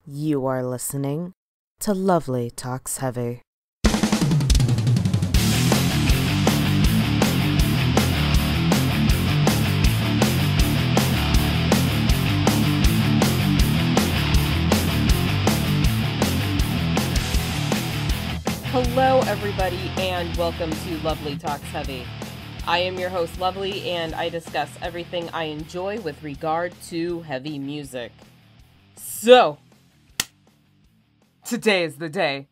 You are listening to Lovely Talks Heavy. Hello, everybody, and welcome to Lovely Talks Heavy. I am your host, Lovely, and I discuss everything I enjoy with regard to heavy music. So, today is the day.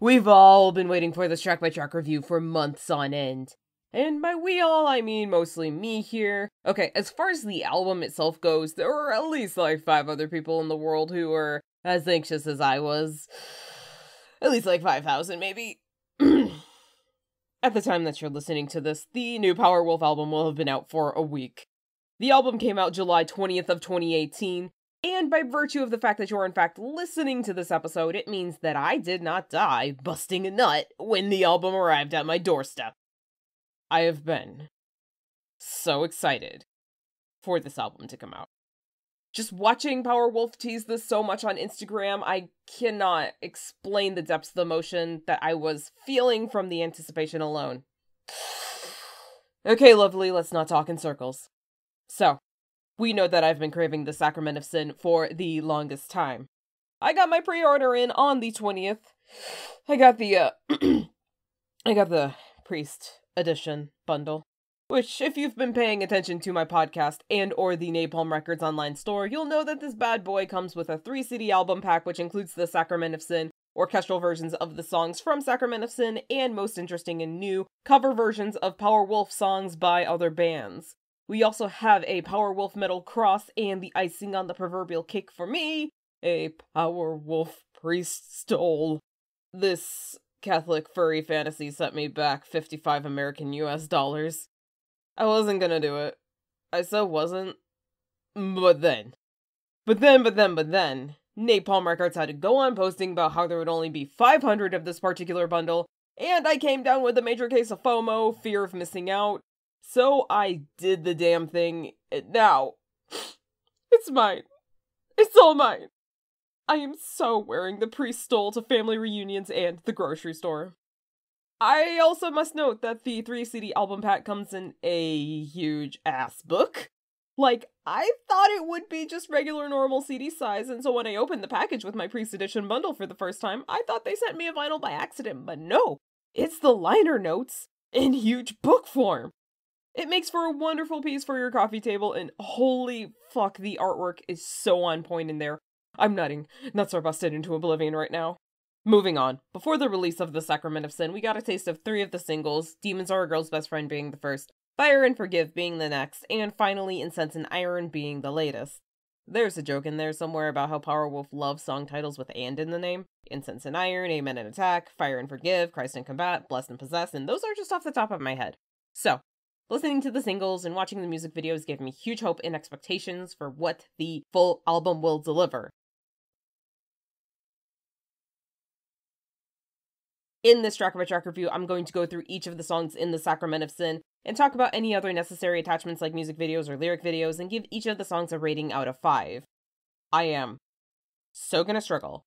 We've all been waiting for this track-by-track review for months on end. And by we all, I mean mostly me here. Okay, as far as the album itself goes, there were at least like 5 other people in the world who were as anxious as I was. At least like 5,000, maybe. At the time that you're listening to this, the new Powerwolf album will have been out for a week. The album came out July 20th of 2018, and by virtue of the fact that you're in fact listening to this episode, it means that I did not die busting a nut when the album arrived at my doorstep. I have been so excited for this album to come out. Just watching Powerwolf tease this so much on Instagram, I cannot explain the depths of the emotion that I was feeling from the anticipation alone. Okay, lovely, let's not talk in circles. So, we know that I've been craving the Sacrament of Sin for the longest time. I got my pre-order in on the 20th. I got the Priest Edition bundle. Which, if you've been paying attention to my podcast and or the Napalm Records online store, you'll know that this bad boy comes with a 3-CD album pack which includes the Sacrament of Sin, orchestral versions of the songs from Sacrament of Sin, and most interesting and new, cover versions of Powerwolf songs by other bands. We also have a Powerwolf metal cross and the icing on the proverbial cake for me, a Powerwolf priest stole. This Catholic furry fantasy sent me back 55 American US dollars. I wasn't gonna do it. I so wasn't. But then, Napalm Records had to go on posting about how there would only be 500 of this particular bundle, and I came down with a major case of FOMO, fear of missing out, so I did the damn thing, and now, it's mine. It's all mine. I am so wearing the priest stole to family reunions and the grocery store. I also must note that the 3-CD album pack comes in a huge ass book. Like, I thought it would be just regular normal CD size, and so when I opened the package with my Priest Edition bundle for the first time, I thought they sent me a vinyl by accident, but no, it's the liner notes in huge book form. It makes for a wonderful piece for your coffee table, and holy fuck, the artwork is so on point in there. I'm nutting. Nuts are busted into oblivion right now. Moving on, before the release of the Sacrament of Sin, we got a taste of 3 of the singles, Demons Are a Girl's Best Friend being the first, Fire and Forgive being the next, and finally Incense and Iron being the latest. There's a joke in there somewhere about how Powerwolf loves song titles with "and" in the name. Incense and Iron, Amen and Attack, Fire and Forgive, Christ and Combat, Blessed and Possess, and those are just off the top of my head. So, listening to the singles and watching the music videos gave me huge hope and expectations for what the full album will deliver. In this track-by-track review, I'm going to go through each of the songs in the Sacrament of Sin and talk about any other necessary attachments like music videos or lyric videos and give each of the songs a rating out of 5. I am so gonna struggle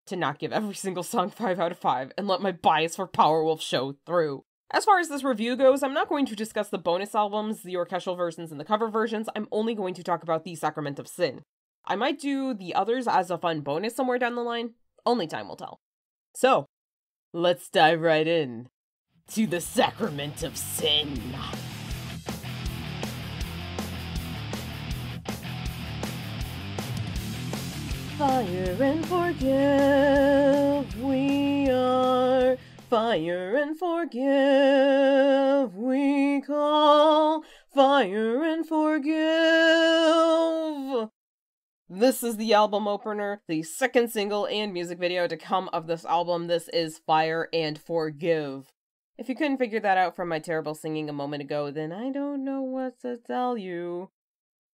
to not give every single song 5 out of 5 and let my bias for Powerwolf show through. As far as this review goes, I'm not going to discuss the bonus albums, the orchestral versions, and the cover versions. I'm only going to talk about the Sacrament of Sin. I might do the others as a fun bonus somewhere down the line. Only time will tell. So, let's dive right in to the Sacrament of Sin. Fire and forgive, we are. Fire and forgive, we call. Fire and forgive. This is the album opener, the second single and music video to come of this album. This is Fire and Forgive. If you couldn't figure that out from my terrible singing a moment ago, then I don't know what to tell you.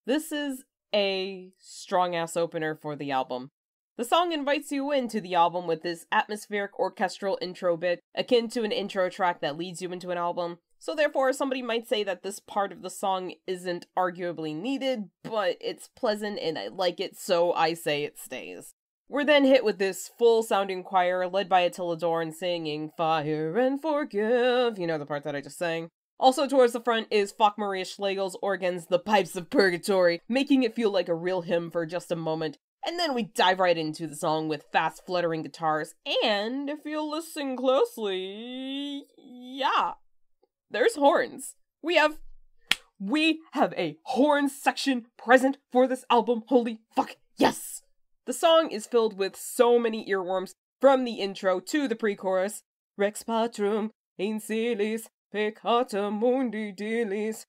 This is a strong-ass opener for the album. The song invites you into the album with this atmospheric orchestral intro bit, akin to an intro track that leads you into an album. So therefore, somebody might say that this part of the song isn't arguably needed, but it's pleasant and I like it, so I say it stays. We're then hit with this full-sounding choir led by Attila Dorn singing Fire and Forgive, you know, the part that I just sang. Also towards the front is Falk Maria Schlegel's organs, The Pipes of Purgatory, making it feel like a real hymn for just a moment. And then we dive right into the song with fast fluttering guitars, and if you listen closely, yeah, there's horns. We have a horn section present for this album, holy fuck, yes! The song is filled with so many earworms, from the intro to the pre-chorus. Rex patrum, in silis, peccata mundi dilis.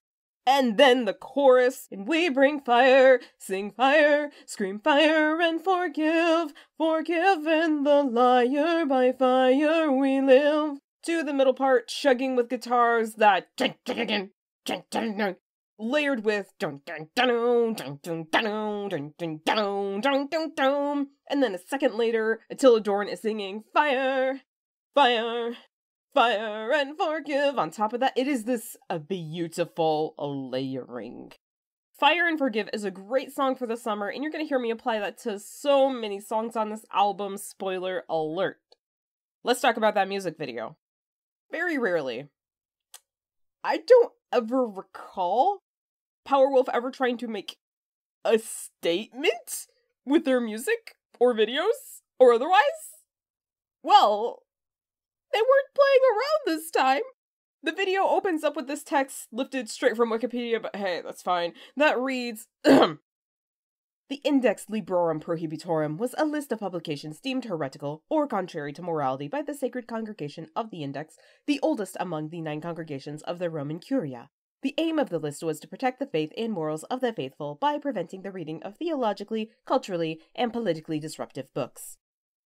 And then the chorus, and we bring fire, sing fire, scream fire and forgive, forgive and the liar, by fire we live. To the middle part, chugging with guitars that layered with and then a second later, Attila Dorn is singing fire, fire, fire and forgive. On top of that, it is this beautiful layering. Fire and Forgive is a great song for the summer, and you're going to hear me apply that to so many songs on this album, spoiler alert. Let's talk about that music video. Very rarely. I don't ever recall Powerwolf ever trying to make a statement with their music, or videos, or otherwise. Well, they weren't playing around this time. The video opens up with this text lifted straight from Wikipedia, but hey, that's fine. That reads, The Index Librorum Prohibitorum was a list of publications deemed heretical or contrary to morality by the Sacred Congregation of the Index, the oldest among the 9 congregations of the Roman Curia. The aim of the list was to protect the faith and morals of the faithful by preventing the reading of theologically, culturally, and politically disruptive books.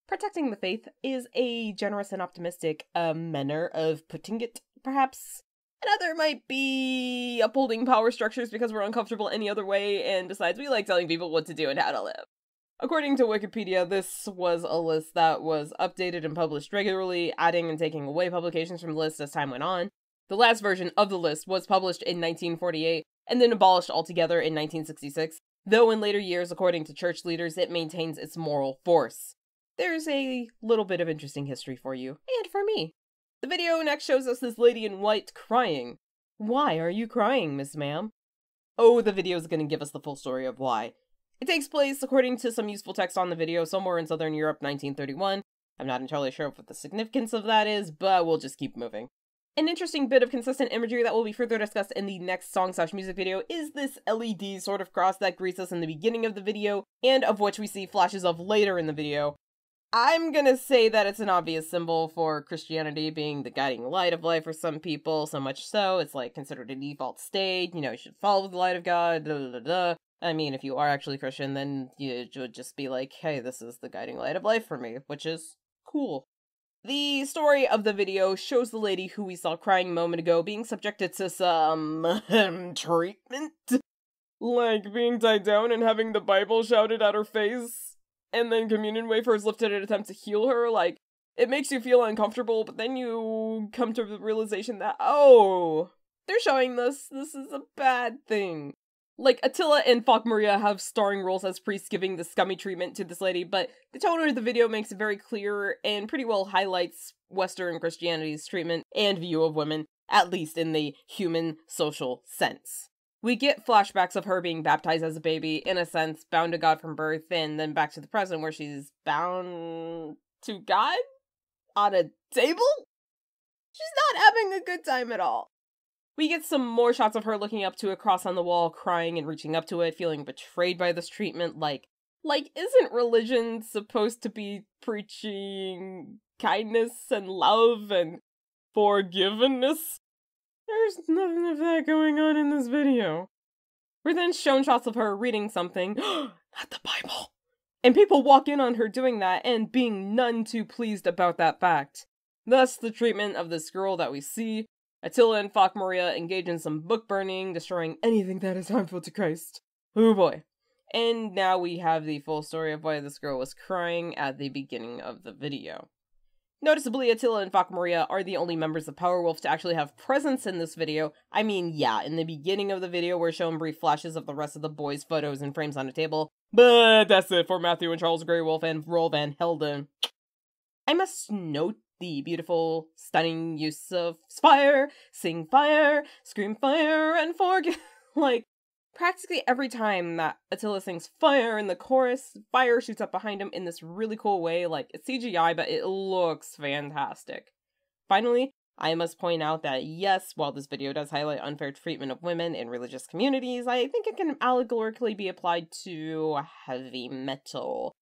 Protecting the faith is a generous and optimistic manner of putting it, perhaps. Another might be upholding power structures because we're uncomfortable any other way, and besides, we like telling people what to do and how to live. According to Wikipedia, this was a list that was updated and published regularly, adding and taking away publications from the list as time went on. The last version of the list was published in 1948, and then abolished altogether in 1966, though in later years, according to church leaders, it maintains its moral force. There's a little bit of interesting history for you, and for me. The video next shows us this lady in white crying. Why are you crying, Miss Ma'am? Oh, the video's gonna give us the full story of why. It takes place, according to some useful text on the video, somewhere in Southern Europe, 1931. I'm not entirely sure what the significance of that is, but we'll just keep moving. An interesting bit of consistent imagery that will be further discussed in the next song/music video is this LED sort of cross that greets us in the beginning of the video, and of which we see flashes of later in the video. I'm gonna say that it's an obvious symbol for Christianity being the guiding light of life for some people, so much so it's like considered a default state, you know, you should follow the light of God, blah, blah, blah, blah. I mean, if you are actually Christian, then you would just be like, hey, this is the guiding light of life for me, which is cool. The story of the video shows the lady who we saw crying a moment ago being subjected to some treatment. Like being tied down and having the Bible shouted at her face, and then communion wafers lifted in an attempt to heal her. Like, it makes you feel uncomfortable, but then you come to the realization that, oh, they're showing this is a bad thing. Like, Attila and Falk Maria have starring roles as priests giving the scummy treatment to this lady, but the tone of the video makes it very clear and pretty well highlights Western Christianity's treatment and view of women, at least in the human social sense. We get flashbacks of her being baptized as a baby, in a sense, bound to God from birth, and then back to the present where she's bound to God? On a table? She's not having a good time at all. We get some more shots of her looking up to a cross on the wall, crying and reaching up to it, feeling betrayed by this treatment, like, isn't religion supposed to be preaching kindness and love and forgiveness? There's nothing of that going on in this video. We're then shown shots of her reading something, not the Bible, and people walk in on her doing that and being none too pleased about that fact. Thus, the treatment of this girl that we see. Attila and Falk Maria engage in some book burning, destroying anything that is harmful to Christ. Oh boy. And now we have the full story of why this girl was crying at the beginning of the video. Noticeably, Attila and Falk Maria are the only members of Powerwolf to actually have presence in this video. I mean, yeah, in the beginning of the video we're shown brief flashes of the rest of the boys' photos and frames on a table, But that's it for Matthew and Charles Greywolf and Roll Van Helden. I must note the beautiful, stunning use of fire, sing fire, scream fire, and forget. Like, practically every time that Attila sings fire in the chorus, fire shoots up behind him in this really cool way. Like, it's CGI, but it looks fantastic. Finally, I must point out that yes, while this video does highlight unfair treatment of women in religious communities, I think it can allegorically be applied to heavy metal.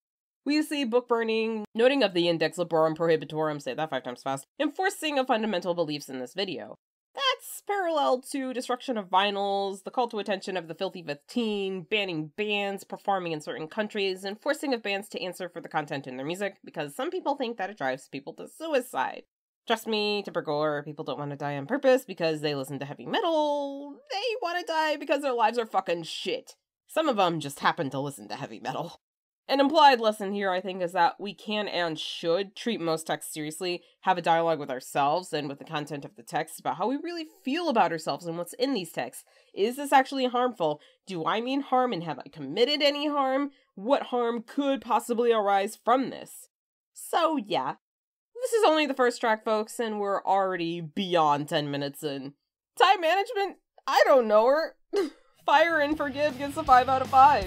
We see book burning, noting of the Index Librorum Prohibitorum, say that 5 times fast, enforcing of fundamental beliefs in this video. That's parallel to destruction of vinyls, the call to attention of the filthy 15, banning bands performing in certain countries, and forcing of bands to answer for the content in their music, because some people think that it drives people to suicide. Trust me, typical people don't want to die on purpose because they listen to heavy metal. They want to die because their lives are fucking shit. Some of them just happen to listen to heavy metal. An implied lesson here, I think, is that we can and should treat most texts seriously, have a dialogue with ourselves and with the content of the text about how we really feel about ourselves and what's in these texts. Is this actually harmful? Do I mean harm, and have I committed any harm? What harm could possibly arise from this? So yeah, this is only the first track, folks, and we're already beyond 10 minutes in. Time management? I don't know her. Fire and Forgive gets a 5 out of 5.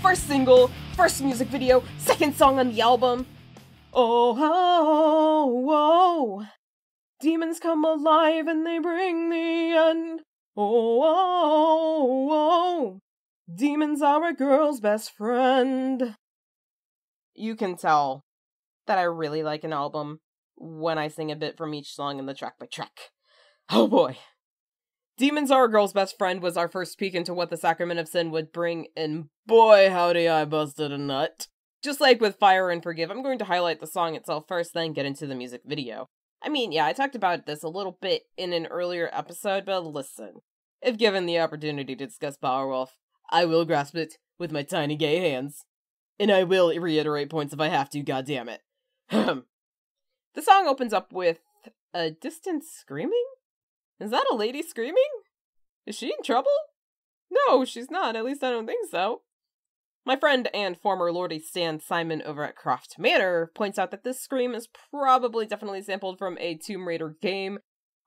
First single, first music video, second song on the album. Oh, oh, oh. Demons come alive and they bring the end. Oh, oh, oh. Demons are a girl's best friend. You can tell that I really like an album when I sing a bit from each song in the track by track. Oh boy. Demons Are a Girl's Best Friend was our first peek into what the Sacrament of Sin would bring, and boy howdy I busted a nut. Just like with Fire and Forgive, I'm going to highlight the song itself first, then get into the music video. I mean, yeah, I talked about this a little bit in an earlier episode, but listen. If given the opportunity to discuss Powerwolf, I will grasp it with my tiny gay hands. And I will reiterate points if I have to, goddammit. The song opens up with a distant screaming? Is that a lady screaming? Is she in trouble? No, she's not. At least I don't think so. My friend and former Lordy Stan Simon over at Croft Manor points out that this scream is probably definitely sampled from a Tomb Raider game.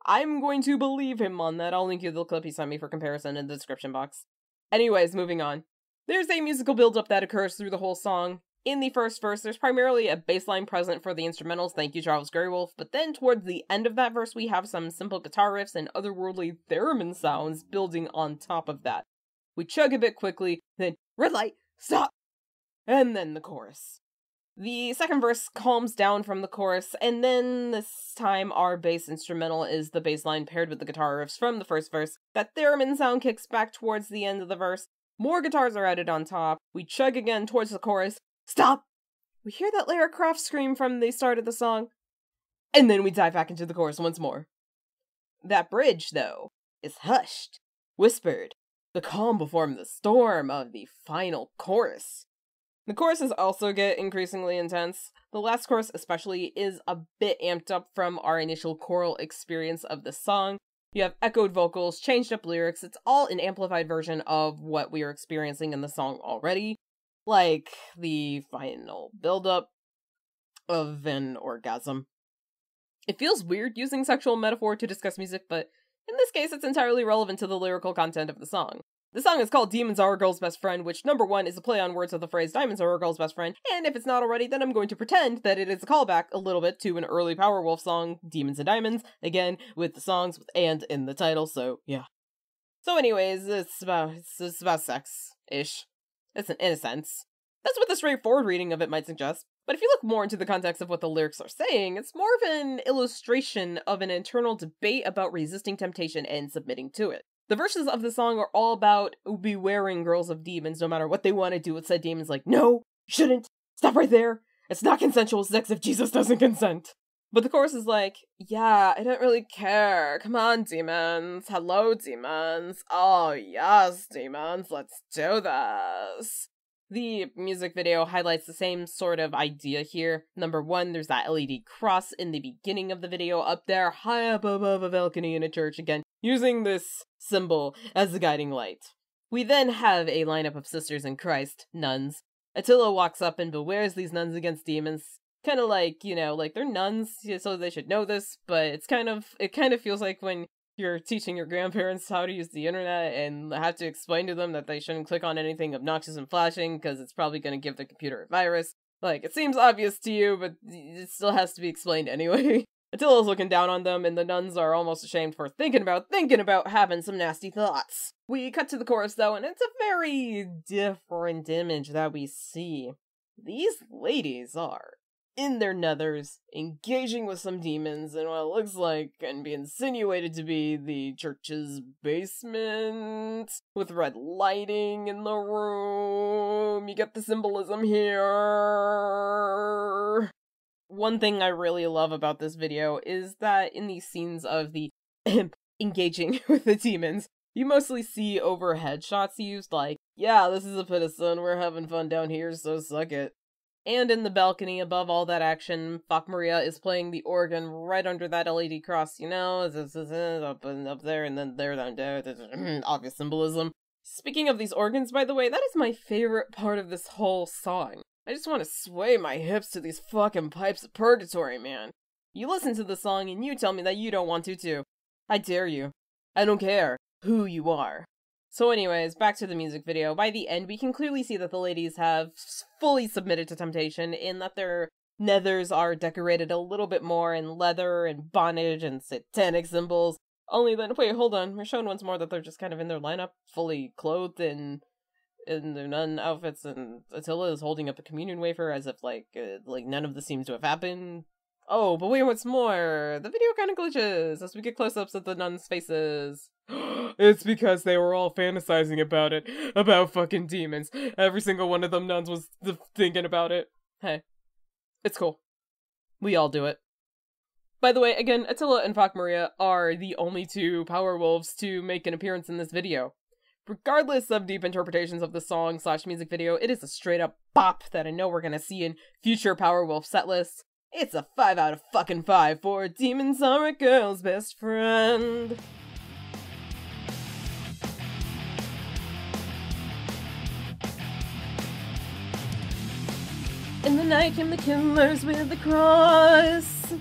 I'm going to believe him on that. I'll link you the clip he sent me for comparison in the description box. Anyways, moving on. There's a musical build-up that occurs through the whole song. In the first verse, there's primarily a bass line present for the instrumentals, thank you Charles Greywolf, but then towards the end of that verse we have some simple guitar riffs and otherworldly theremin sounds building on top of that. We chug a bit quickly, then red light, stop, and then the chorus. The second verse calms down from the chorus, and then this time our bass instrumental is the bass line paired with the guitar riffs from the first verse. That theremin sound kicks back towards the end of the verse, more guitars are added on top, we chug again towards the chorus, stop! We hear that Lara Croft scream from the start of the song, and then we dive back into the chorus once more. That bridge, though, is hushed, whispered, the calm before the storm of the final chorus. The choruses also get increasingly intense. The last chorus especially is a bit amped up from our initial choral experience of the song. You have echoed vocals, changed up lyrics, it's all an amplified version of what we are experiencing in the song already. Like the final build-up of an orgasm. It feels weird using sexual metaphor to discuss music, but in this case it's entirely relevant to the lyrical content of the song. The song is called Demons Are a Girl's Best Friend, which, number one, is a play on words of the phrase Diamonds Are a Girl's Best Friend, and if it's not already, then I'm going to pretend that it is a callback a little bit to an early Powerwolf song, Demons and Diamonds, again, with the songs with and in the title, so yeah. So anyways, it's about sex-ish. It's in a sense. That's what the straightforward reading of it might suggest. But if you look more into the context of what the lyrics are saying, it's more of an illustration of an internal debate about resisting temptation and submitting to it. The verses of the song are all about bewaring girls of demons no matter what they want to do with said demons, like, no, you shouldn't, stop right there, it's not consensual sex if Jesus doesn't consent. But the chorus is like, yeah, I don't really care, come on demons, hello demons, oh yes demons, let's do this. The music video highlights the same sort of idea here. Number one, there's that LED cross in the beginning of the video up there, high up above a balcony in a church, again, using this symbol as the guiding light. We then have a lineup of sisters in Christ, nuns. Attila walks up and bewares these nuns against demons. Kind of like, you know, like they're nuns, so they should know this, but it kind of feels like when you're teaching your grandparents how to use the internet and have to explain to them that they shouldn't click on anything obnoxious and flashing because it's probably going to give the computer a virus. Like, it seems obvious to you, but it still has to be explained anyway. Attila's looking down on them, and the nuns are almost ashamed for thinking about having some nasty thoughts. We cut to the chorus, though, and it's a very different image that we see. These ladies are in their nethers, engaging with some demons in what looks like can be insinuated to be the church's basement, with red lighting in the room. You get the symbolism here. One thing I really love about this video is that in these scenes of the engaging with the demons, you mostly see overhead shots used, like, yeah, this is a pit of sun, we're having fun down here, so suck it. And in the balcony above all that action, Maria is playing the organ right under that LED cross, you know, up and up there, and then there, down there, obvious symbolism. Speaking of these organs, by the way, that is my favorite part of this whole song. I just want to sway my hips to these fucking pipes of purgatory, man. You listen to the song and you tell me that you don't want to too. I dare you. I don't care who you are. So anyways, back to the music video. By the end, we can clearly see that the ladies have fully submitted to temptation in that their nethers are decorated a little bit more in leather and bondage and satanic symbols. Only then, wait, hold on, we're shown once more that they're just kind of in their lineup, fully clothed in their nun outfits, and Attila is holding up a communion wafer as if, like none of this seems to have happened. Oh, but wait, what's more? The video kind of glitches as we get close-ups of the nuns' faces. It's because they were all fantasizing about it. About fucking demons. Every single one of them nuns was thinking about it. Hey. It's cool. We all do it. By the way, again, Attila and Maria are the only two Powerwolves to make an appearance in this video. Regardless of deep interpretations of the song / music video, it is a straight-up bop that I know we're gonna see in future Powerwolf setlists. It's a 5 out of fucking 5 for Demons Are a Girl's Best Friend. In the night came the killers with the cross.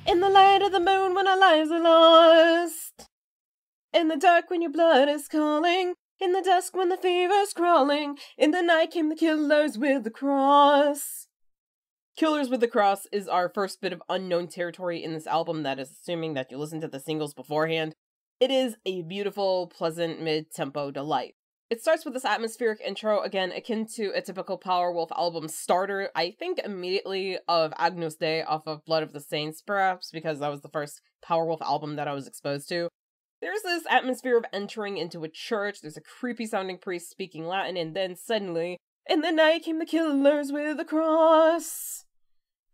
In the light of the moon when our lives are lost. In the dark when your blood is calling. In the dusk when the fever's crawling. In the night came the killers with the cross. Killers with the Cross is our first bit of unknown territory in this album, that is assuming that you listen to the singles beforehand. It is a beautiful, pleasant, mid-tempo delight. It starts with this atmospheric intro, again, akin to a typical Powerwolf album starter, I think immediately of Agnus Dei off of Blood of the Saints, perhaps, because that was the first Powerwolf album that I was exposed to. There's this atmosphere of entering into a church, there's a creepy-sounding priest speaking Latin, and then suddenly, in the night came the killers with the cross.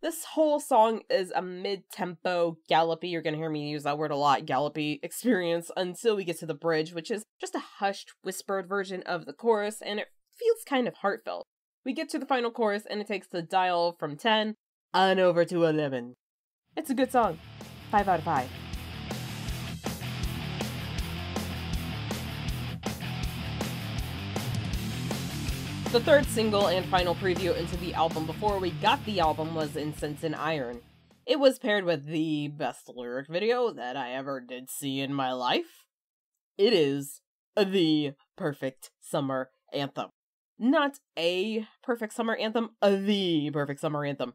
This whole song is a mid-tempo, gallopy, you're gonna hear me use that word a lot, gallopy experience, until we get to the bridge, which is just a hushed, whispered version of the chorus, and it feels kind of heartfelt. We get to the final chorus, and it takes the dial from 10 on over to 11. It's a good song. 5 out of 5. The third single and final preview into the album before we got the album was Incense and Iron. It was paired with the best lyric video that I ever did see in my life. It is the perfect summer anthem. Not a perfect summer anthem, the perfect summer anthem.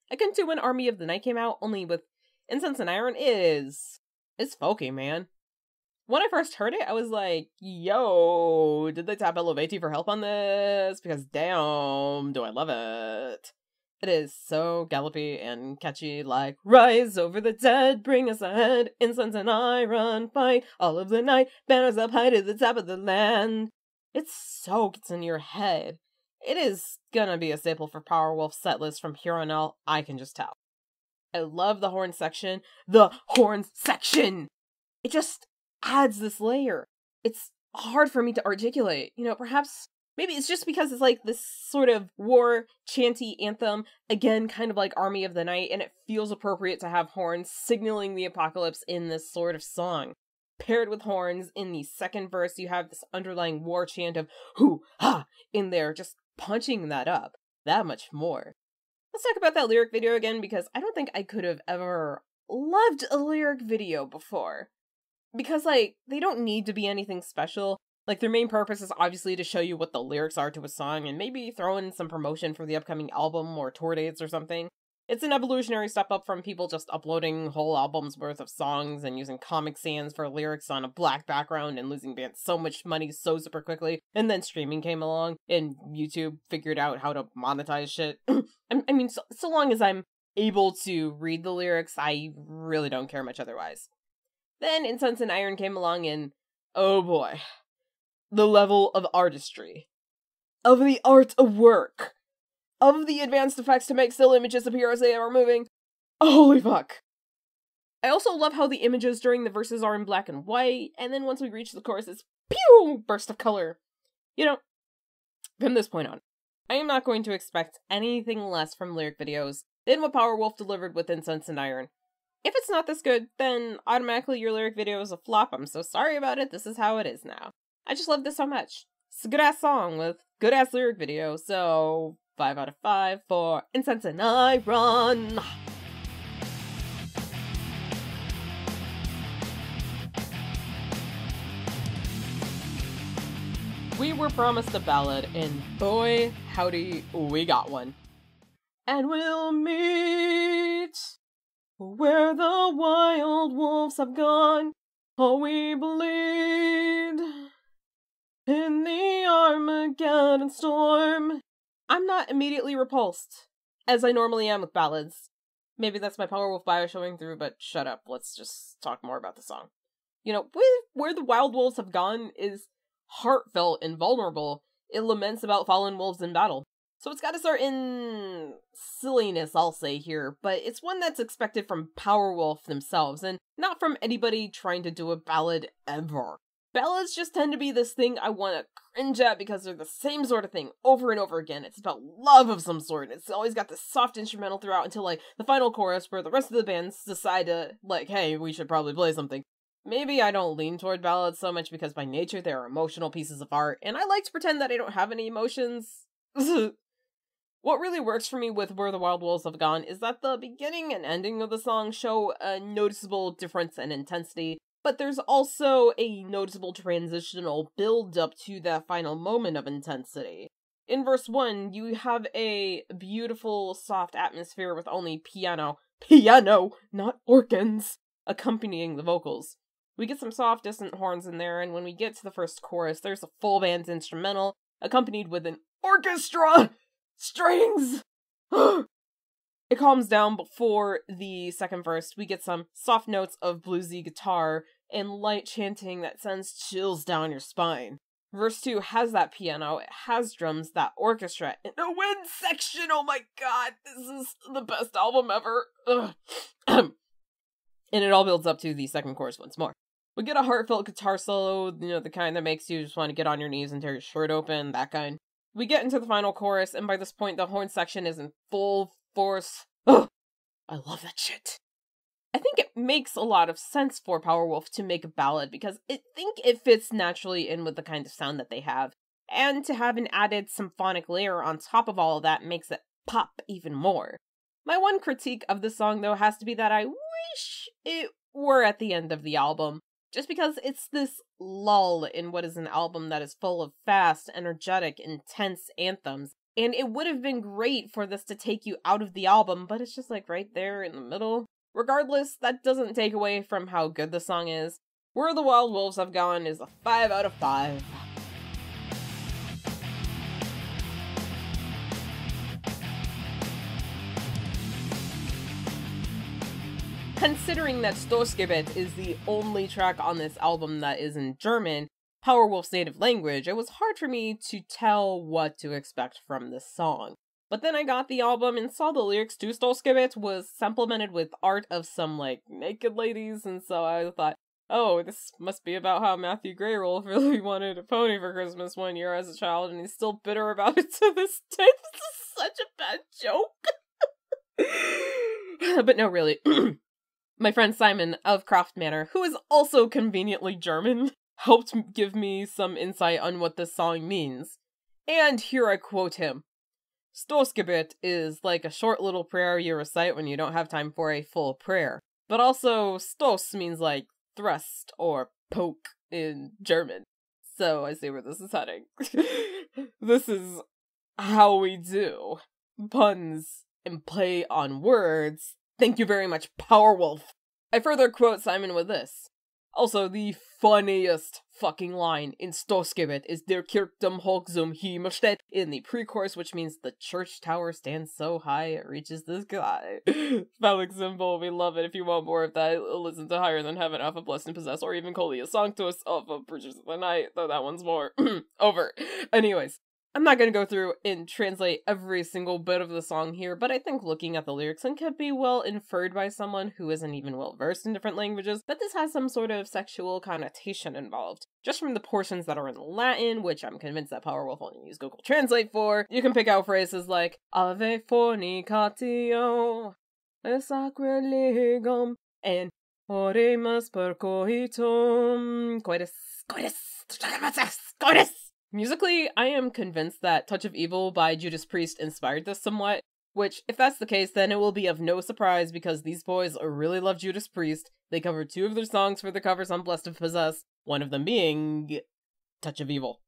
Akin to when Army of the Night came out, only with Incense and Iron it's folky, man. When I first heard it, I was like, yo, did they tap Elevati for help on this? Because damn, do I love it. It is so gallopy and catchy, like, rise over the dead, bring us ahead, incense and iron, fight all of the night, banners up high to the top of the land. It so gets in your head. It is gonna be a staple for Powerwolf setlist from here on out, I can just tell. I love the horn section. The horn section! It just adds this layer. It's hard for me to articulate. You know, perhaps Maybe it's just because it's like this sort of war chanty anthem, again, kind of like Army of the Night, and it feels appropriate to have horns signaling the apocalypse in this sort of song. Paired with horns, in the second verse, you have this underlying war chant of hoo ha in there, just punching that up that much more. Let's talk about that lyric video again, because I don't think I could have ever loved a lyric video before. Because, like, they don't need to be anything special. Like, their main purpose is obviously to show you what the lyrics are to a song, and maybe throw in some promotion for the upcoming album or tour dates or something. It's an evolutionary step up from people just uploading whole albums worth of songs and using Comic Sans for lyrics on a black background and losing bands so much money so super quickly, and then streaming came along, and YouTube figured out how to monetize shit. I mean, so long as I'm able to read the lyrics, I really don't care much otherwise. Then Incense and Iron came along and, oh boy, the level of artistry, of the art of work, of the advanced effects to make still images appear as they are moving. Holy fuck. I also love how the images during the verses are in black and white, and then once we reach the chorus, it's pew! Burst of color. You know, from this point on, I am not going to expect anything less from lyric videos than what Powerwolf delivered with Incense and Iron. If it's not this good, then automatically your lyric video is a flop. I'm so sorry about it. This is how it is now. I just love this so much. It's a good-ass song with good-ass lyric video, so 5 out of 5 for Incense and Iron. We were promised a ballad, and boy, howdy, we got one. And we'll meet where the wild wolves have gone. Oh, we bleed in the Armageddon storm. I'm not immediately repulsed, as I normally am with ballads. Maybe that's my Powerwolf bio showing through, but shut up, let's just talk more about the song. You know, where the wild wolves have gone is heartfelt and vulnerable. It laments about fallen wolves in battle. So it's got a certain silliness, I'll say here, but it's one that's expected from Powerwolf themselves, and not from anybody trying to do a ballad ever. Ballads just tend to be this thing I want to cringe at because they're the same sort of thing over and over again. It's about love of some sort. It's always got this soft instrumental throughout until, like, the final chorus where the rest of the bands decide to, like, hey, we should probably play something. Maybe I don't lean toward ballads so much because by nature they're emotional pieces of art, and I like to pretend that I don't have any emotions. What really works for me with Where the Wild Wolves Have Gone is that the beginning and ending of the song show a noticeable difference in intensity, but there's also a noticeable transitional build-up to that final moment of intensity. In verse 1, you have a beautiful, soft atmosphere with only piano, not organs, accompanying the vocals. We get some soft, distant horns in there, and when we get to the first chorus, there's a full band instrumental, accompanied with an orchestra! Strings! It calms down before the second verse. We get some soft notes of bluesy guitar and light chanting that sends chills down your spine. Verse 2 has that piano, it has drums, that orchestra, and a wind section! Oh my god, this is the best album ever! And it all builds up to the second chorus once more. We get a heartfelt guitar solo, you know, the kind that makes you just want to get on your knees and tear your shirt open, that kind. We get into the final chorus, and by this point, the horn section is in full force. Ugh! I love that shit. I think it makes a lot of sense for Powerwolf to make a ballad, because I think it fits naturally in with the kind of sound that they have. And to have an added symphonic layer on top of all of that makes it pop even more. My one critique of the song, though, has to be that I wish it were at the end of the album. Just because it's this lull in what is an album that is full of fast, energetic, intense anthems. And it would have been great for this to take you out of the album, but it's just like right there in the middle. Regardless, that doesn't take away from how good the song is. Where the Wild Wolves Have Gone is a 5 out of 5. Considering that Stoßgebet is the only track on this album that is in German, Powerwolf's native language, it was hard for me to tell what to expect from this song. But then I got the album and saw the lyrics to Stoßgebet was supplemented with art of some, like, naked ladies, and so I thought, oh, this must be about how Matthew Greywolf really wanted a pony for Christmas one year as a child, and he's still bitter about it to this day. This is such a bad joke. But no, really. My friend Simon of Craft Manor, who is also conveniently German, helped give me some insight on what this song means. And here I quote him. Stoßgebet is like a short little prayer you recite when you don't have time for a full prayer. But also, Stoß means like thrust or poke in German. So I see where this is heading. This is how we do puns and play on words. Thank you very much, Powerwolf. I further quote Simon with this. Also, the funniest fucking line in Stoßgebet is Der Kirchturm hoch zum Himmel steht in the pre-chorus, which means the church tower stands so high it reaches the sky. Phallic symbol, we love it. If you want more of that, listen to Higher Than Heaven off of Blessed and Possessed, or even Colia Sanctus off of Preachers of the Night, though that one's more over. Anyways, I'm not going to go through and translate every single bit of the song here, but I think looking at the lyrics can be well inferred by someone who isn't even well versed in different languages that this has some sort of sexual connotation involved. Just from the portions that are in Latin, which I'm convinced that Powerwolf only use Google Translate for, you can pick out phrases like Ave fornicatio, sacrilegum, and oremus per coitum, coitus. Musically, I am convinced that Touch of Evil by Judas Priest inspired this somewhat, which, if that's the case, then it will be of no surprise because these boys really love Judas Priest. They covered 2 of their songs for the covers on Blessed and Possessed, one of them being Touch of Evil.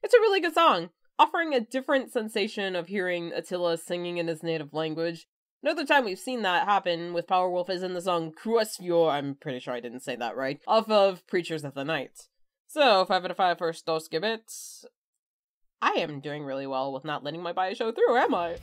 It's a really good song, offering a different sensation of hearing Attila singing in his native language. Another time we've seen that happen with Powerwolf is in the song Cruasvio, I'm pretty sure I didn't say that right, off of Preachers of the Night. So, 5 out of 5 for Stoßgebet. I am doing really well with not letting my bias show through, am I?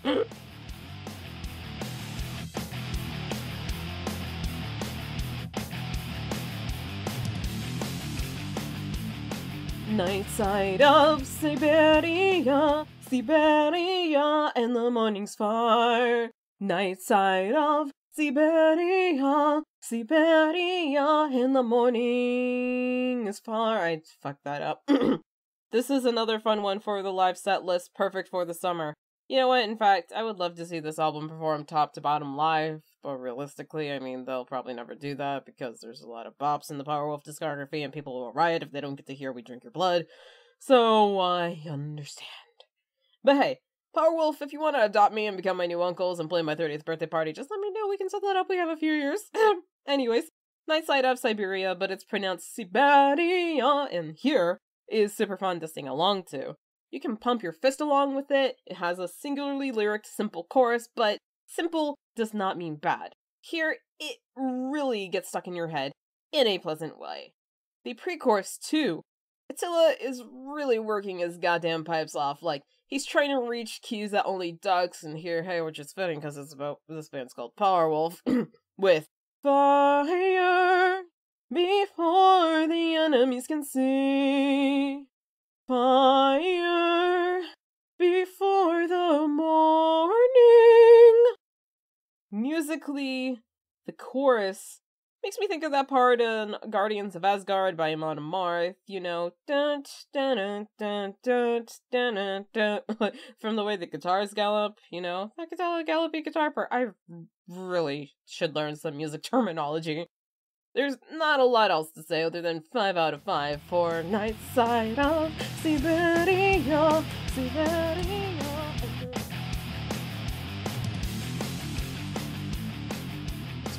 Nightside of Siberia, Siberia, and the morning's far. Nightside of Siberia, Siberia, and the morning is far. I fucked that up. This is another fun one for the live set list, perfect for the summer. You know what, in fact, I would love to see this album performed top to bottom live, but realistically, I mean, they'll probably never do that because there's a lot of bops in the Powerwolf discography and people will riot if they don't get to hear We Drink Your Blood. So, I understand. But hey, Powerwolf, if you want to adopt me and become my new uncles and play my 30th birthday party, just let me know. We can set that up. We have a few years. Anyways, Nightside of Siberia, but it's pronounced Siberia, and here is super fun to sing along to. You can pump your fist along with it. It has a singularly lyric simple chorus, but simple does not mean bad. Here, it really gets stuck in your head in a pleasant way. The pre-chorus, too. Attila is really working his goddamn pipes off, like, he's trying to reach keys that only ducks, and here, hey, which is fitting because it's about this band's called Powerwolf, with fire before the enemies can see, fire before the morning. Musically, the chorus makes me think of that part in Guardians of Asgard by Amon Amarth, you know, dun, dun, dun, dun, dun, dun, dun, dun. From the way the guitars gallop, you know, that gallopy guitar part. I really should learn some music terminology. There's not a lot else to say other than 5 out of 5 for Nightside of Siberia, Siberia.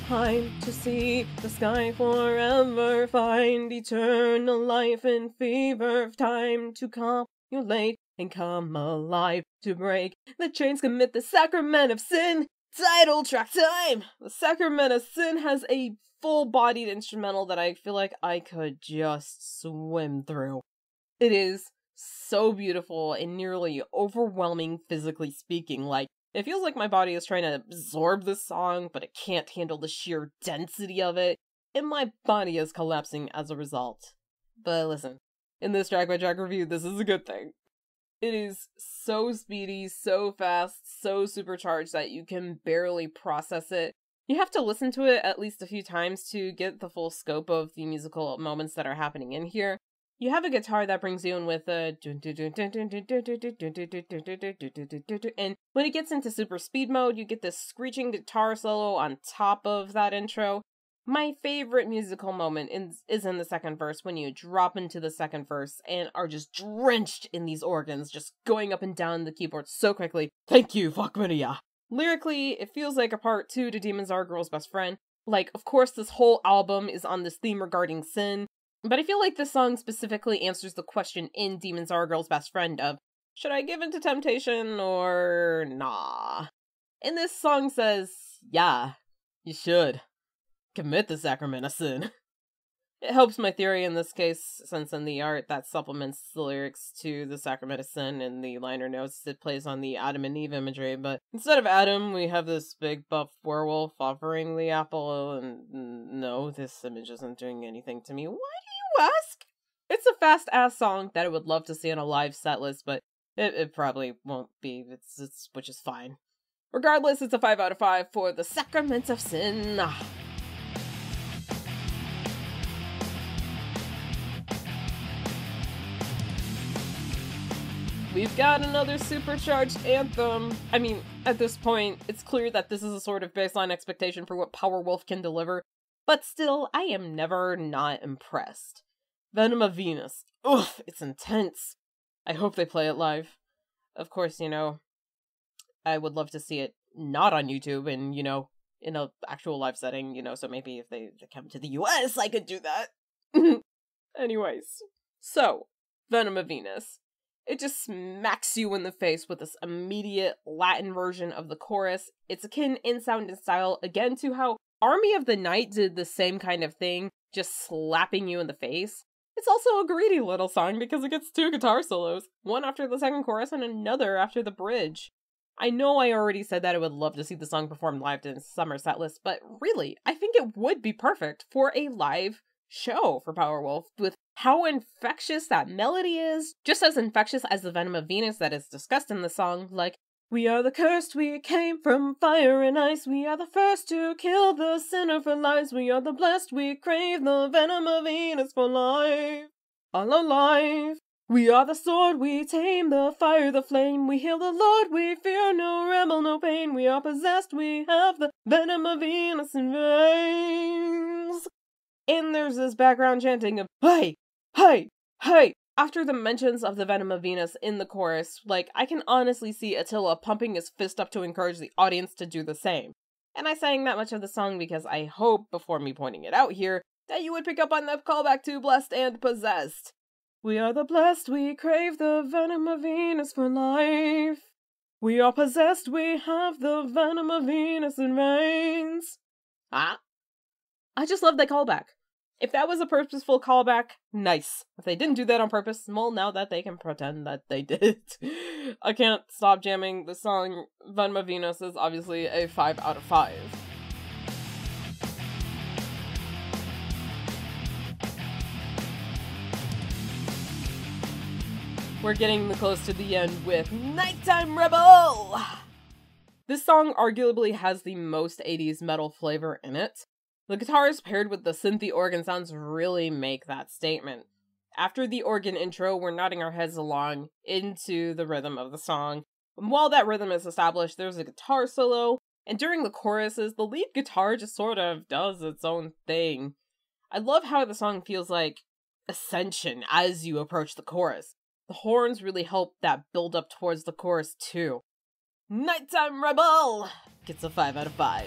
Time to see the sky forever, find eternal life in fever, time to copulate and come alive, to break the chains, commit the Sacrament of Sin. Title track time! The Sacrament of Sin has a full-bodied instrumental that I feel like I could just swim through. It is so beautiful and nearly overwhelming physically speaking, like, it feels like my body is trying to absorb this song, but it can't handle the sheer density of it, and my body is collapsing as a result. But listen, in this track-by-track review, this is a good thing. It is so speedy, so fast, so supercharged that you can barely process it You have to listen to it at least a few times to get the full scope of the musical moments that are happening in here. You have a guitar that brings you in with a and when it gets into super speed mode, you get this screeching guitar solo on top of that intro. My favorite musical moment is in the second verse, when you drop into the second verse and are just drenched in these organs, just going up and down the keyboard so quickly. Thank you, fuck Maria. Lyrically, it feels like a part 2 to Demons Are a Girl's Best Friend. Like, of course, this whole album is on this theme regarding sin, but I feel like this song specifically answers the question in Demons Are a Girl's Best Friend of, should I give in to temptation or nah? And this song says, yeah, you should. Commit the Sacrament of Sin. It helps my theory in this case, since in the art that supplements the lyrics to the Sacrament of Sin in the liner notes, it plays on the Adam and Eve imagery, but instead of Adam, we have this big buff werewolf offering the apple, and no, this image isn't doing anything to me. Why do you ask? It's a fast-ass song that I would love to see on a live set list, but it probably won't be, which is fine. Regardless, it's a 5 out of 5 for the Sacrament of Sin. We've got another supercharged anthem. I mean, at this point, it's clear that this is a sort of baseline expectation for what Powerwolf can deliver, but still, I am never not impressed. Venema Venus. Oof, it's intense. I hope they play it live. Of course, I would love to see it not on YouTube and, in an actual live setting, so maybe if they come to the US, I could do that. Anyways, so, Venema Venus. It just smacks you in the face with this immediate Latin version of the chorus. It's akin in sound and style, again, to how Army of the Night did the same kind of thing, just slapping you in the face. It's also a greedy little song because it gets 2 guitar solos, one after the second chorus and another after the bridge. I know I already said that I would love to see the song performed live in summer set list, but really, I think it would be perfect for a live show for Powerwolf, with how infectious that melody is, just as infectious as the Venema Venus that is discussed in the song, like, we are the cursed, we came from fire and ice, we are the first to kill the sinner for lies, we are the blessed, we crave the venom of Venus for life, all alive. We are the sword, we tame the fire, the flame, we hail the Lord, we fear no rebel, no pain, we are possessed, we have the venom of Venus in veins. And there's this background chanting of, hey, hey, hey, after the mentions of the Venema Venus in the chorus. Like, I can honestly see Attila pumping his fist up to encourage the audience to do the same. And I sang that much of the song because I hope, before me pointing it out here, that you would pick up on the callback to Blessed and Possessed. We are the blessed, we crave the venom of Venus for life. We are possessed, we have the venom of Venus in veins. I just love that callback. If that was a purposeful callback, nice. If they didn't do that on purpose, well, now that they can pretend that they did. I can't stop jamming the song. Venema Venus is obviously a 5 out of 5. We're getting close to the end with Nightfall Rebel! This song arguably has the most 80s metal flavor in it. The guitars paired with the synthy organ sounds really make that statement. After the organ intro, we're nodding our heads along into the rhythm of the song. And while that rhythm is established, there's a guitar solo, and during the choruses, the lead guitar just sort of does its own thing. I love how the song feels like ascension as you approach the chorus. The horns really help that build up towards the chorus too. Nighttime Rebel gets a 5 out of 5.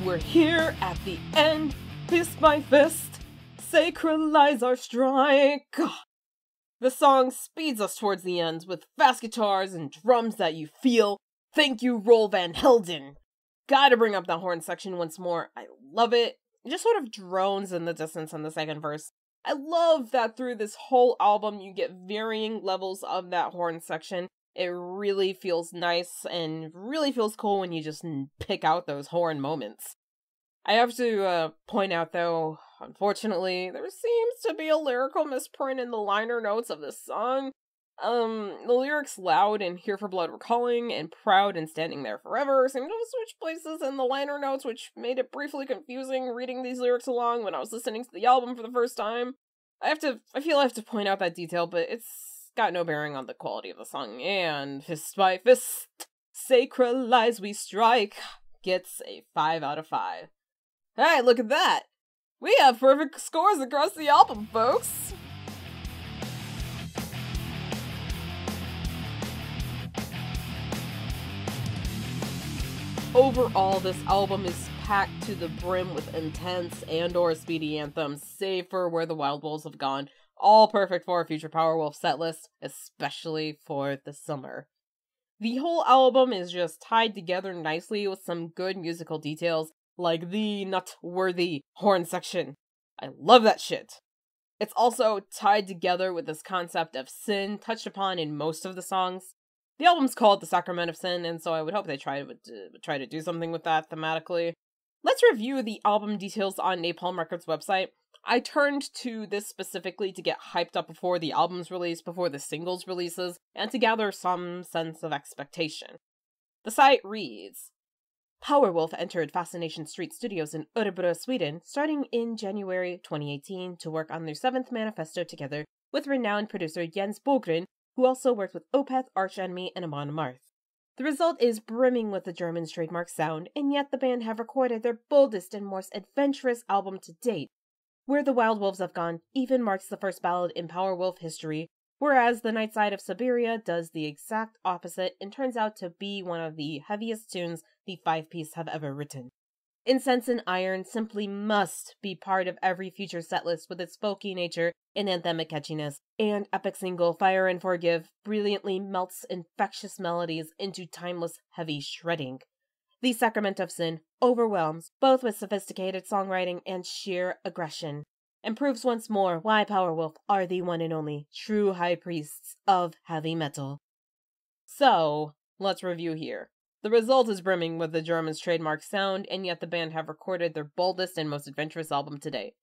We're here at the end, fist by fist, sacralize our strike. The song speeds us towards the end with fast guitars and drums that you feel. Thank you, Roll Van Helden. Gotta bring up the horn section once more. I love it. It just sort of drones in the distance in the second verse. I love that through this whole album you get varying levels of that horn section. It really feels nice and really feels cool when you just pick out those horn moments. I have to point out, though, Unfortunately, there seems to be a lyrical misprint in the liner notes of this song. The lyrics loud and here for blood we're calling and proud and standing there forever seem to switch places in the liner notes, which made it briefly confusing reading these lyrics along when I was listening to the album for the first time. I feel I have to point out that detail, but it's got no bearing on the quality of the song. And fist by fist, sacred lies we strike gets a 5 out of 5. Hey, look at that! We have perfect scores across the album, folks! Overall, this album is packed to the brim with intense and/or speedy anthems, save for Where the Wild Wolves Have Gone, all perfect for a future Powerwolf setlist, especially for the summer. The whole album is just tied together nicely with some good musical details, like the nut-worthy horn section. I love that shit. It's also tied together with this concept of sin touched upon in most of the songs. The album's called The Sacrament of Sin, and so I would hope they try to do something with that thematically. Let's review the album details on Napalm Records' website. I turned to this specifically to get hyped up before the album's release, before the singles releases, and to gather some sense of expectation. The site reads, Powerwolf entered Fascination Street Studios in Örebro, Sweden, starting in January 2018 to work on their 7th manifesto together with renowned producer Jens Bogren, who also worked with Opeth, Arch Enemy, and Amon Amarth. The result is brimming with the Germans' trademark sound, and yet the band have recorded their boldest and most adventurous album to date. Where the Wild Wolves Have Gone even marks the first ballad in Powerwolf history, whereas The Nightside of Siberia does the exact opposite and turns out to be one of the heaviest tunes the 5-piece have ever written. Incense and Iron simply must be part of every future setlist with its folky nature and anthemic catchiness, and epic single Fire and Forgive brilliantly melts infectious melodies into timeless, heavy shredding. The Sacrament of Sin overwhelms both with sophisticated songwriting and sheer aggression, and proves once more why Powerwolf are the one and only true high priests of heavy metal. So, let's review here. The result is brimming with the Germans' trademark sound, and yet the band have recorded their boldest and most adventurous album to date.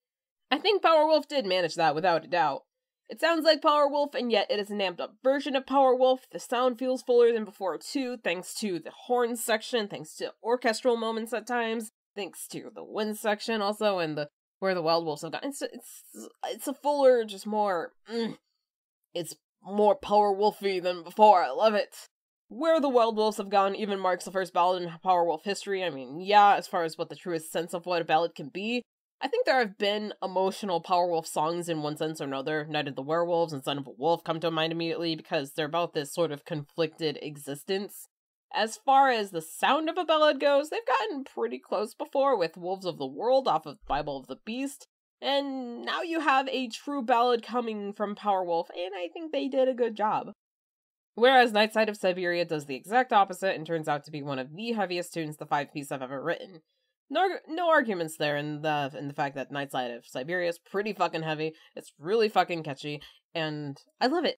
I think Powerwolf did manage that without a doubt. It sounds like Powerwolf, and yet it is an amped-up version of Powerwolf. The sound feels fuller than before too, thanks to the horn section, thanks to orchestral moments at times, thanks to the wind section also, and the Where the Wild Wolves Have Gone. It's a fuller, just more, it's more Powerwolfy than before. I love it. Where the Wild Wolves Have Gone even marks the first ballad in Powerwolf history. I mean, yeah, as far as what the truest sense of what a ballad can be. I think there have been emotional Powerwolf songs in one sense or another. Night of the Werewolves and Son of a Wolf come to mind immediately because they're about this sort of conflicted existence. As far as the sound of a ballad goes, they've gotten pretty close before with Wolves of the World off of Bible of the Beast. And now you have a true ballad coming from Powerwolf, and I think they did a good job. Whereas Nightside of Siberia does the exact opposite and turns out to be one of the heaviest tunes the 5-piece I've ever written. No arguments there in the fact that Nightside of Siberia is pretty fucking heavy, it's really fucking catchy, and I love it.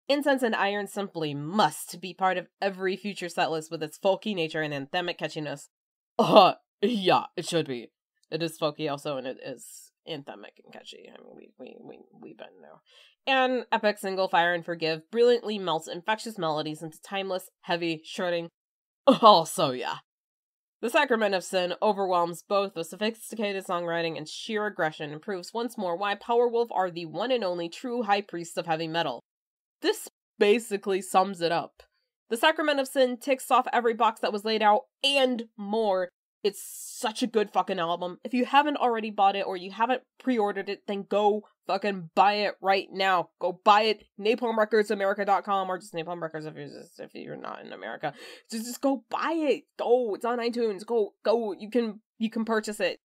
Incense and Iron simply must be part of every future setlist with its folky nature and anthemic catchiness. Yeah, it should be. It is folky also, and it is anthemic and catchy. I mean, we've been there. And epic single Fire and Forgive brilliantly melts infectious melodies into timeless, heavy shredding. Also, yeah. The Sacrament of Sin overwhelms both with sophisticated songwriting and sheer aggression and proves once more why Powerwolf are the one and only true high priests of heavy metal. This basically sums it up. The Sacrament of Sin ticks off every box that was laid out and more. It's such a good fucking album. If you haven't already bought it or you haven't pre-ordered it, then go fucking buy it right now. Go buy it. NapalmRecordsAmerica.com or just Napalm Records if you're not in America. Just go buy it. Go. It's on iTunes. Go. You can purchase it.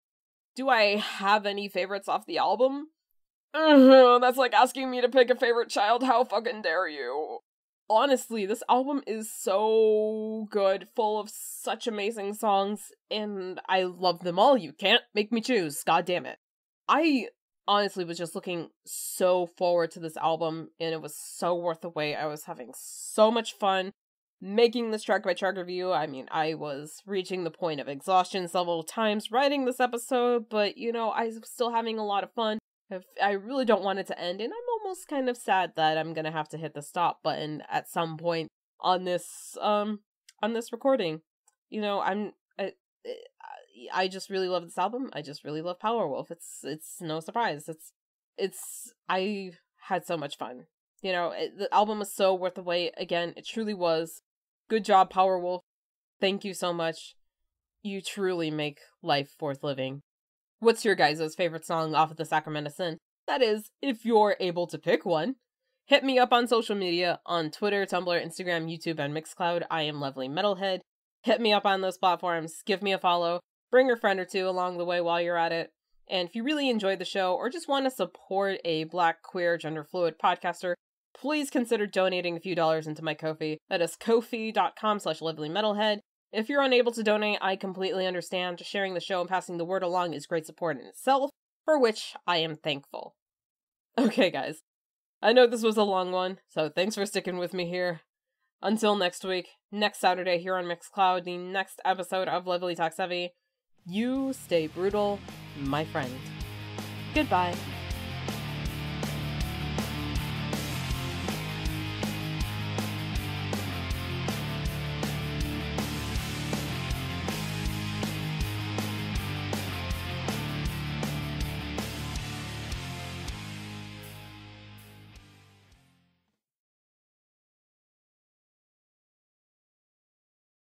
Do I have any favorites off the album? That's like asking me to pick a favorite child. How fucking dare you? Honestly, this album is so good, full of such amazing songs, and I love them all. You can't make me choose, god damn it. I honestly was just looking so forward to this album, and it was so worth the wait. I was having so much fun. making this track by track review. I mean, I was reaching the point of exhaustion several times writing this episode, but you know, I'm still having a lot of fun. I really don't want it to end, and I'm almost kind of sad that I'm gonna have to hit the stop button at some point on this recording. You know, I just really love this album. I just really love Powerwolf. It's no surprise. I had so much fun. You know, the album was so worth the wait. Again, it truly was. Good job, Powerwolf. Thank you so much. You truly make life worth living. What's your guys' favorite song off of the Sacrament of Sin? That is, if you're able to pick one. Hit me up on social media, on Twitter, Tumblr, Instagram, YouTube, and Mixcloud. I am LovelyMetalhead. Hit me up on those platforms. Give me a follow. Bring a friend or two along the way while you're at it. And if you really enjoyed the show, or just want to support a Black, queer, gender fluid podcaster, please consider donating a few dollars into my Ko-fi. That is ko-fi.com/LovelyMetalhead. If you're unable to donate, I completely understand. Sharing the show and passing the word along is great support in itself, for which I am thankful. Okay, guys. I know this was a long one, so thanks for sticking with me here. Until next week, next Saturday here on Mixcloud, the next episode of Lovely Talks Heavy, you stay brutal, my friend. Goodbye.